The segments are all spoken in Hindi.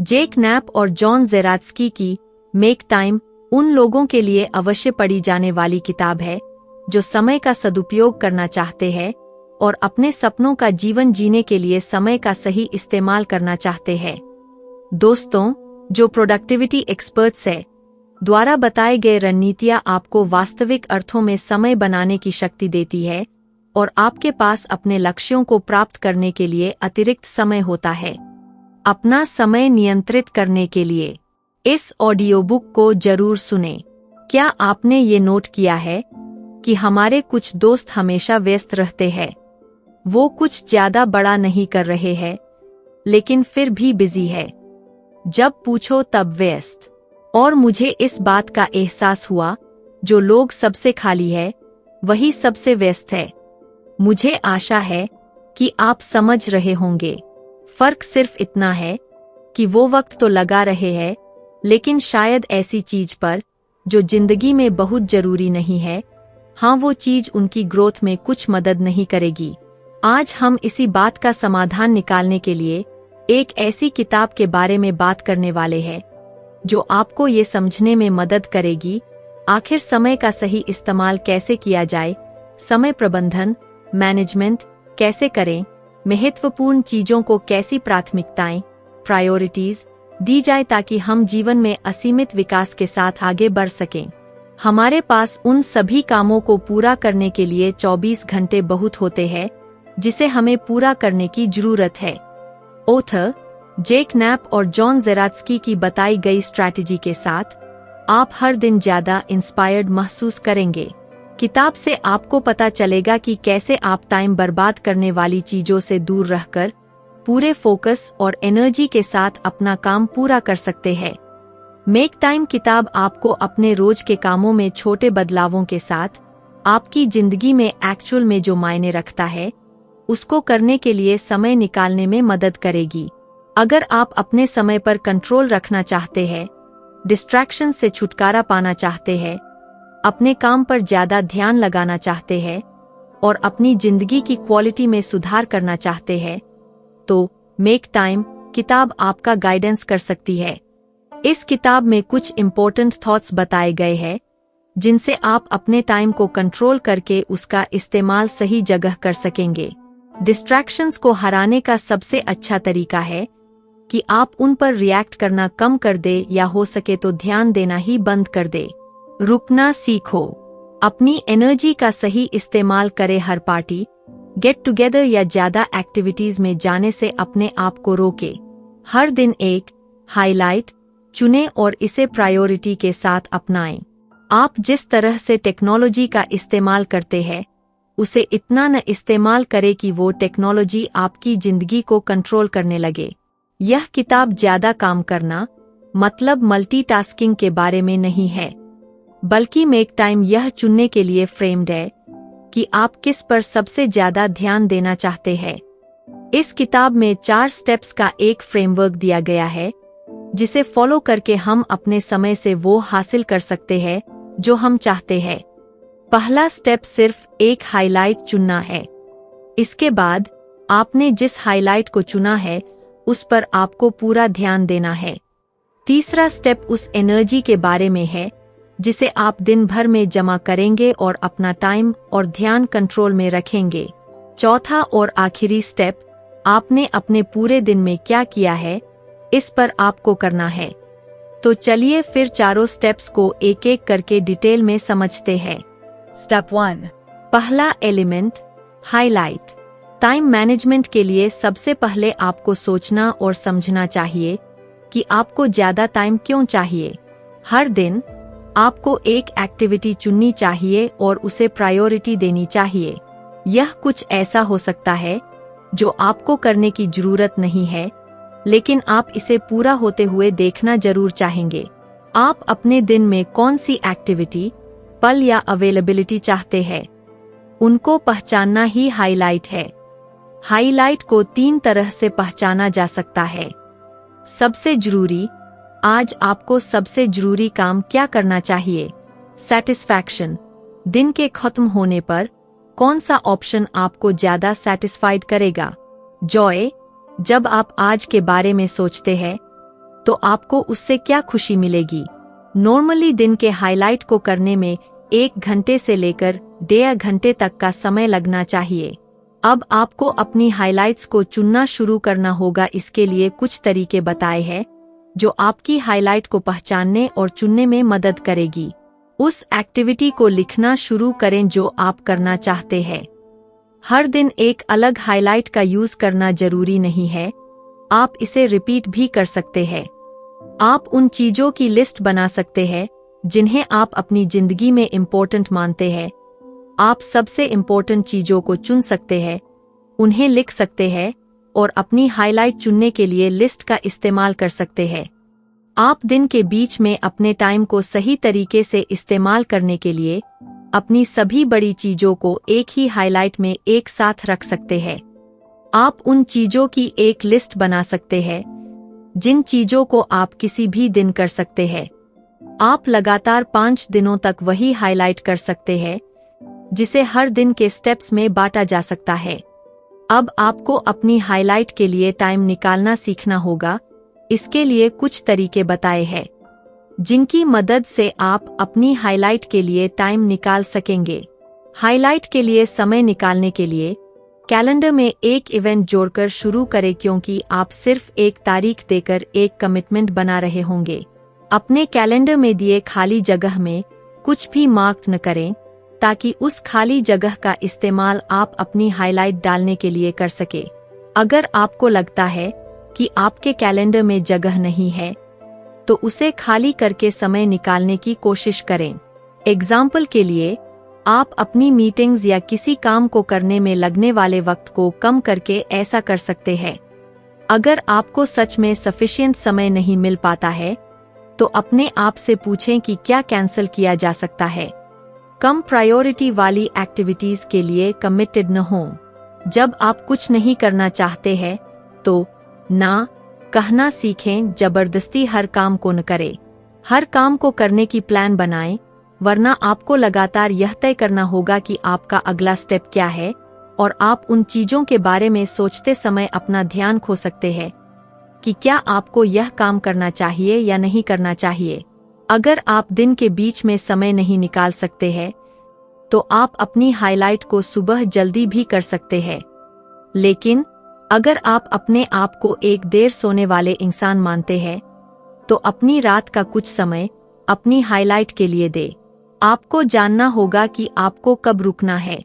जेक नैप और जॉन ज़ेरात्स्की की मेक टाइम उन लोगों के लिए अवश्य पढ़ी जाने वाली किताब है जो समय का सदुपयोग करना चाहते हैं और अपने सपनों का जीवन जीने के लिए समय का सही इस्तेमाल करना चाहते हैं। दोस्तों, जो प्रोडक्टिविटी एक्सपर्ट्स है द्वारा बताए गए रणनीतियां आपको वास्तविक अर्थों में समय बनाने की शक्ति देती है और आपके पास अपने लक्ष्यों को प्राप्त करने के लिए अतिरिक्त समय होता है। अपना समय नियंत्रित करने के लिए इस ऑडियोबुक को जरूर सुनें। क्या आपने ये नोट किया है कि हमारे कुछ दोस्त हमेशा व्यस्त रहते हैं? वो कुछ ज्यादा बड़ा नहीं कर रहे हैं, लेकिन फिर भी बिजी है। जब पूछो तब व्यस्त। और मुझे इस बात का एहसास हुआ, जो लोग सबसे खाली है वही सबसे व्यस्त है। मुझे आशा है कि आप समझ रहे होंगे। फर्क सिर्फ इतना है कि वो वक्त तो लगा रहे हैं, लेकिन शायद ऐसी चीज पर जो जिंदगी में बहुत जरूरी नहीं है। हाँ, वो चीज उनकी ग्रोथ में कुछ मदद नहीं करेगी। आज हम इसी बात का समाधान निकालने के लिए एक ऐसी किताब के बारे में बात करने वाले हैं जो आपको ये समझने में मदद करेगी आखिर समय का सही इस्तेमाल कैसे किया जाए, समय प्रबंधन मैनेजमेंट कैसे करें, महत्वपूर्ण चीजों को कैसी प्राथमिकताएं प्रायोरिटीज दी जाए ताकि हम जीवन में असीमित विकास के साथ आगे बढ़ सकें। हमारे पास उन सभी कामों को पूरा करने के लिए 24 घंटे बहुत होते हैं जिसे हमें पूरा करने की जरूरत है। ऑथर जेक नैप और जॉन ज़ेरात्स्की की बताई गई स्ट्रैटेजी के साथ आप हर दिन ज्यादा इंस्पायर्ड महसूस करेंगे। किताब से आपको पता चलेगा कि कैसे आप टाइम बर्बाद करने वाली चीजों से दूर रहकर पूरे फोकस और एनर्जी के साथ अपना काम पूरा कर सकते हैं। मेक टाइम किताब आपको अपने रोज के कामों में छोटे बदलावों के साथ आपकी जिंदगी में एक्चुअल में जो मायने रखता है उसको करने के लिए समय निकालने में मदद करेगी। अगर आप अपने समय पर कंट्रोल रखना चाहते हैं, डिस्ट्रैक्शन से छुटकारा पाना चाहते हैं, अपने काम पर ज्यादा ध्यान लगाना चाहते हैं और अपनी जिंदगी की क्वालिटी में सुधार करना चाहते हैं, तो मेक टाइम किताब आपका गाइडेंस कर सकती है। इस किताब में कुछ इम्पोर्टेंट थॉट्स बताए गए हैं जिनसे आप अपने टाइम को कंट्रोल करके उसका इस्तेमाल सही जगह कर सकेंगे। डिस्ट्रैक्शंस को हराने का सबसे अच्छा तरीका है कि आप उन पर रिएक्ट करना कम कर दे या हो सके तो ध्यान देना ही बंद कर दे। रुकना सीखो। अपनी एनर्जी का सही इस्तेमाल करे। हर पार्टी गेट टुगेदर या ज्यादा एक्टिविटीज में जाने से अपने आप को रोके। हर दिन एक हाईलाइट चुनें और इसे प्रायोरिटी के साथ अपनाएं। आप जिस तरह से टेक्नोलॉजी का इस्तेमाल करते हैं उसे इतना न इस्तेमाल करें कि वो टेक्नोलॉजी आपकी जिंदगी को कंट्रोल करने लगे। यह किताब ज्यादा काम करना मतलब मल्टीटास्किंग के बारे में नहीं है, बल्कि मेक टाइम यह चुनने के लिए फ्रेम्ड है कि आप किस पर सबसे ज्यादा ध्यान देना चाहते हैं। इस किताब में 4 स्टेप्स का एक फ्रेमवर्क दिया गया है जिसे फॉलो करके हम अपने समय से वो हासिल कर सकते हैं जो हम चाहते हैं। पहला स्टेप सिर्फ एक हाईलाइट चुनना है। इसके बाद आपने जिस हाईलाइट को चुना है उस पर आपको पूरा ध्यान देना है। तीसरा स्टेप उस एनर्जी के बारे में है जिसे आप दिन भर में जमा करेंगे और अपना टाइम और ध्यान कंट्रोल में रखेंगे। चौथा और आखिरी स्टेप, आपने अपने पूरे दिन में क्या किया है इस पर आपको करना है। तो चलिए फिर चारों स्टेप्स को एक एक करके डिटेल में समझते हैं। स्टेप 1, पहला एलिमेंट हाईलाइट। टाइम मैनेजमेंट के लिए सबसे पहले आपको सोचना और समझना चाहिए कि आपको ज्यादा टाइम क्यों चाहिए। हर दिन आपको एक एक्टिविटी चुननी चाहिए और उसे प्रायोरिटी देनी चाहिए। यह कुछ ऐसा हो सकता है जो आपको करने की जरूरत नहीं है, लेकिन आप इसे पूरा होते हुए देखना जरूर चाहेंगे। आप अपने दिन में कौन सी एक्टिविटी, पल या अवेलेबिलिटी चाहते हैं, उनको पहचानना ही हाईलाइट है। हाईलाइट को 3 तरह से पहचाना जा सकता है। सबसे जरूरी, आज आपको सबसे जरूरी काम क्या करना चाहिए। सेटिस्फैक्शन, दिन के खत्म होने पर कौन सा ऑप्शन आपको ज्यादा सेटिस्फाइड करेगा। जॉय, जब आप आज के बारे में सोचते हैं तो आपको उससे क्या खुशी मिलेगी? नॉर्मली दिन के हाइलाइट को करने में 1 घंटे से लेकर 1.5 घंटे तक का समय लगना चाहिए। अब आपको अपनी हाइलाइट्स को चुनना शुरू करना होगा। इसके लिए कुछ तरीके बताए हैं जो आपकी हाइलाइट को पहचानने और चुनने में मदद करेगी। उस एक्टिविटी को लिखना शुरू करें जो आप करना चाहते हैं। हर दिन एक अलग हाइलाइट का यूज करना जरूरी नहीं है, आप इसे रिपीट भी कर सकते हैं। आप उन चीजों की लिस्ट बना सकते हैं जिन्हें आप अपनी जिंदगी में इम्पोर्टेंट मानते हैं। आप सबसे इम्पोर्टेंट चीजों को चुन सकते हैं, उन्हें लिख सकते हैं और अपनी हाइलाइट चुनने के लिए लिस्ट का इस्तेमाल कर सकते हैं। आप दिन के बीच में अपने टाइम को सही तरीके से इस्तेमाल करने के लिए अपनी सभी बड़ी चीजों को एक ही हाइलाइट में एक साथ रख सकते हैं। आप उन चीजों की एक लिस्ट बना सकते हैं जिन चीजों को आप किसी भी दिन कर सकते हैं। आप लगातार 5 दिनों तक वही हाइलाइट कर सकते हैं जिसे हर दिन के स्टेप्स में बांटा जा सकता है। अब आपको अपनी हाइलाइट के लिए टाइम निकालना सीखना होगा। इसके लिए कुछ तरीके बताए हैं जिनकी मदद से आप अपनी हाइलाइट के लिए टाइम निकाल सकेंगे। हाइलाइट के लिए समय निकालने के लिए कैलेंडर में एक इवेंट जोड़कर शुरू करें, क्योंकि आप सिर्फ एक तारीख देकर एक कमिटमेंट बना रहे होंगे। अपने कैलेंडर में दिए खाली जगह में कुछ भी मार्क न करें ताकि उस खाली जगह का इस्तेमाल आप अपनी हाइलाइट डालने के लिए कर सके। अगर आपको लगता है कि आपके कैलेंडर में जगह नहीं है तो उसे खाली करके समय निकालने की कोशिश करें। एग्जाम्पल के लिए, आप अपनी मीटिंग्स या किसी काम को करने में लगने वाले वक्त को कम करके ऐसा कर सकते हैं। अगर आपको सच में सफिशिएंट समय नहीं मिल पाता है तो अपने आप से पूछें कि क्या कैंसिल किया जा सकता है। कम प्रायोरिटी वाली एक्टिविटीज के लिए कमिटेड न हों। जब आप कुछ नहीं करना चाहते हैं तो ना कहना सीखें। जबरदस्ती हर काम को न करें। हर काम को करने की प्लान बनाएं, वरना आपको लगातार यह तय करना होगा कि आपका अगला स्टेप क्या है और आप उन चीजों के बारे में सोचते समय अपना ध्यान खो सकते हैं कि क्या आपको यह काम करना चाहिए या नहीं करना चाहिए। अगर आप दिन के बीच में समय नहीं निकाल सकते हैं तो आप अपनी हाइलाइट को सुबह जल्दी भी कर सकते हैं। लेकिन अगर आप अपने आप को एक देर सोने वाले इंसान मानते हैं तो अपनी रात का कुछ समय अपनी हाइलाइट के लिए दे। आपको जानना होगा कि आपको कब रुकना है।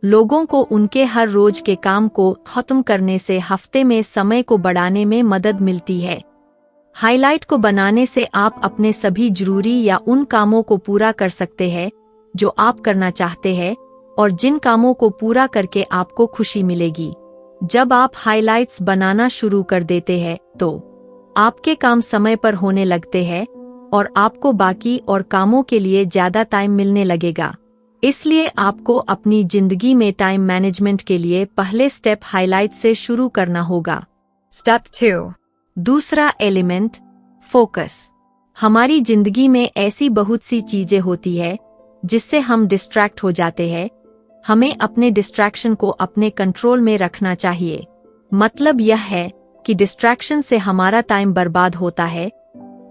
लोगों को उनके हर रोज के काम को खत्म करने से हफ्ते में समय को बढ़ाने में मदद मिलती है। हाइलाइट को बनाने से आप अपने सभी जरूरी या उन कामों को पूरा कर सकते हैं जो आप करना चाहते हैं और जिन कामों को पूरा करके आपको खुशी मिलेगी। जब आप हाइलाइट्स बनाना शुरू कर देते हैं तो आपके काम समय पर होने लगते हैं और आपको बाकी और कामों के लिए ज्यादा टाइम मिलने लगेगा। इसलिए आपको अपनी जिंदगी में टाइम मैनेजमेंट के लिए पहले स्टेप हाइलाइट से शुरू करना होगा। Step 2. दूसरा एलिमेंट, फोकस। हमारी जिंदगी में ऐसी बहुत सी चीजें होती है जिससे हम डिस्ट्रैक्ट हो जाते हैं। हमें अपने डिस्ट्रैक्शन को अपने कंट्रोल में रखना चाहिए। मतलब यह है कि डिस्ट्रैक्शन से हमारा टाइम बर्बाद होता है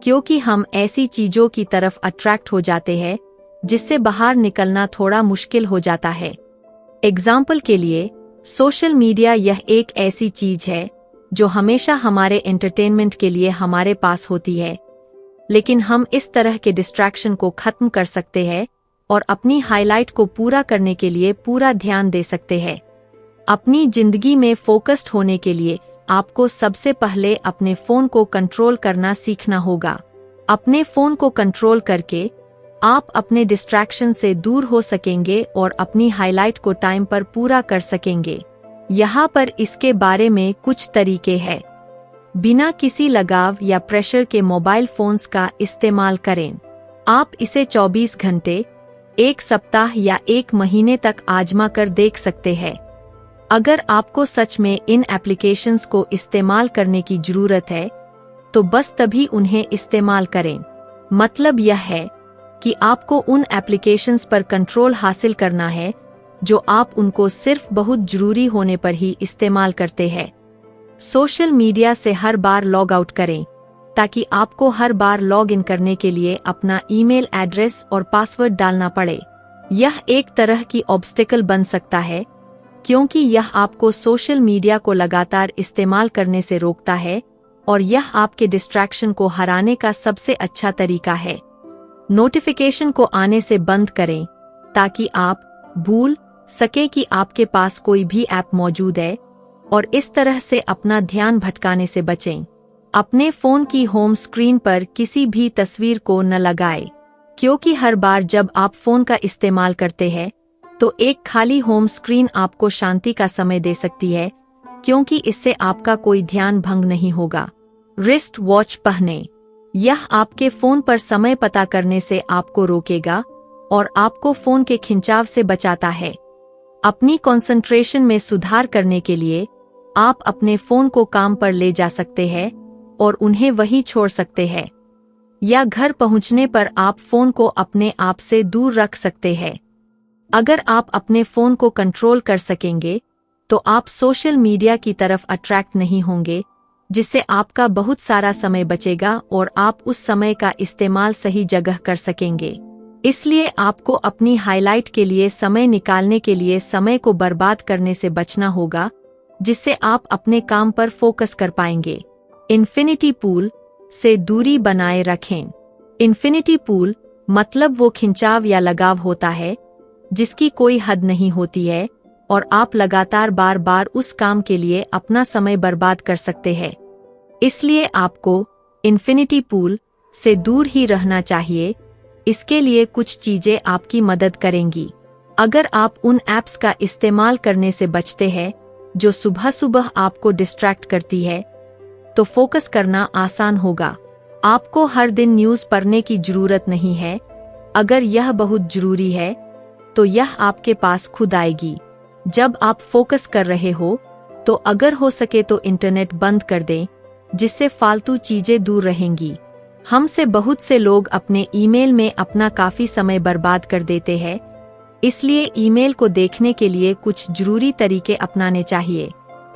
क्योंकि हम ऐसी चीजों की तरफ अट्रैक्ट हो जाते हैं जिससे बाहर निकलना थोड़ा मुश्किल हो जाता है। एग्जाम्पल के लिए, सोशल मीडिया यह एक ऐसी चीज है जो हमेशा हमारे एंटरटेनमेंट के लिए हमारे पास होती है, लेकिन हम इस तरह के डिस्ट्रैक्शन को खत्म कर सकते हैं और अपनी हाइलाइट को पूरा करने के लिए पूरा ध्यान दे सकते हैं। अपनी जिंदगी में फोकस्ड होने के लिए आपको सबसे पहले अपने फोन को कंट्रोल करना सीखना होगा। अपने फोन को कंट्रोल करके आप अपने डिस्ट्रैक्शन से दूर हो सकेंगे और अपनी हाइलाइट को टाइम पर पूरा कर सकेंगे। यहाँ पर इसके बारे में कुछ तरीके हैं। बिना किसी लगाव या प्रेशर के मोबाइल फोन्स का इस्तेमाल करें। आप इसे 24 घंटे, 1 सप्ताह या 1 महीने तक आजमा कर देख सकते हैं। अगर आपको सच में इन एप्लीकेशंस को इस्तेमाल करने की जरूरत है तो बस तभी उन्हें इस्तेमाल करें। मतलब यह है कि आपको उन एप्लीकेशंस पर कंट्रोल हासिल करना है जो आप उनको सिर्फ बहुत जरूरी होने पर ही इस्तेमाल करते हैं। सोशल मीडिया से हर बार लॉग आउट करें। ताकि आपको हर बार लॉग इन करने के लिए अपना ईमेल एड्रेस और पासवर्ड डालना पड़े। यह एक तरह की ऑब्स्टेकल बन सकता है, क्योंकि यह आपको सोशल मीडिया को लगातार इस्तेमाल करने से रोकता है और यह आपके डिस्ट्रैक्शन को हराने का सबसे अच्छा तरीका है। नोटिफिकेशन को आने से बंद करें ताकि आप भूल सके कि आपके पास कोई भी ऐप मौजूद है और इस तरह से अपना ध्यान भटकाने से बचें। अपने फोन की होम स्क्रीन पर किसी भी तस्वीर को न लगाएं, क्योंकि हर बार जब आप फोन का इस्तेमाल करते हैं तो एक खाली होम स्क्रीन आपको शांति का समय दे सकती है, क्योंकि इससे आपका कोई ध्यान भंग नहीं होगा। रिस्ट वॉच पहने। यह आपके फोन पर समय पता करने से आपको रोकेगा और आपको फोन के खिंचाव से बचाता है। अपनी कंसंट्रेशन में सुधार करने के लिए आप अपने फोन को काम पर ले जा सकते हैं और उन्हें वहीं छोड़ सकते हैं, या घर पहुंचने पर आप फोन को अपने आप से दूर रख सकते हैं। अगर आप अपने फोन को कंट्रोल कर सकेंगे तो आप सोशल मीडिया की तरफ अट्रैक्ट नहीं होंगे, जिससे आपका बहुत सारा समय बचेगा और आप उस समय का इस्तेमाल सही जगह कर सकेंगे। इसलिए आपको अपनी हाइलाइट के लिए समय निकालने के लिए समय को बर्बाद करने से बचना होगा, जिससे आप अपने काम पर फोकस कर पाएंगे। इन्फिनिटी पूल से दूरी बनाए रखें। इन्फिनिटी पूल मतलब वो खिंचाव या लगाव होता है जिसकी कोई हद नहीं होती है और आप लगातार बार बार उस काम के लिए अपना समय बर्बाद कर सकते हैं। इसलिए आपको इन्फिनिटी पूल से दूर ही रहना चाहिए। इसके लिए कुछ चीजें आपकी मदद करेंगी। अगर आप उन ऐप्स का इस्तेमाल करने से बचते हैं जो सुबह सुबह आपको डिस्ट्रैक्ट करती है, तो फोकस करना आसान होगा। आपको हर दिन न्यूज़ पढ़ने की जरूरत नहीं है। अगर यह बहुत जरूरी है तो यह आपके पास खुद आएगी। जब आप फोकस कर रहे हो तो अगर हो सके तो इंटरनेट बंद कर दें, जिससे फालतू चीजें दूर रहेंगी। हम से बहुत से लोग अपने ईमेल में अपना काफी समय बर्बाद कर देते हैं, इसलिए ईमेल को देखने के लिए कुछ जरूरी तरीके अपनाने चाहिए।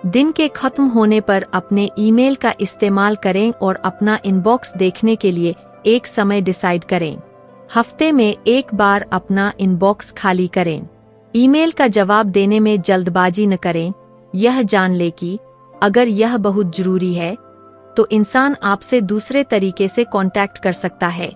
दिन के खत्म होने पर अपने ईमेल का इस्तेमाल करें और अपना इनबॉक्स देखने के लिए एक समय डिसाइड करें। हफ्ते में एक बार अपना इनबॉक्स खाली करें। ईमेल का जवाब देने में जल्दबाजी न करें। यह जान ले कि अगर यह बहुत जरूरी है तो इंसान आपसे दूसरे तरीके से कांटेक्ट कर सकता है।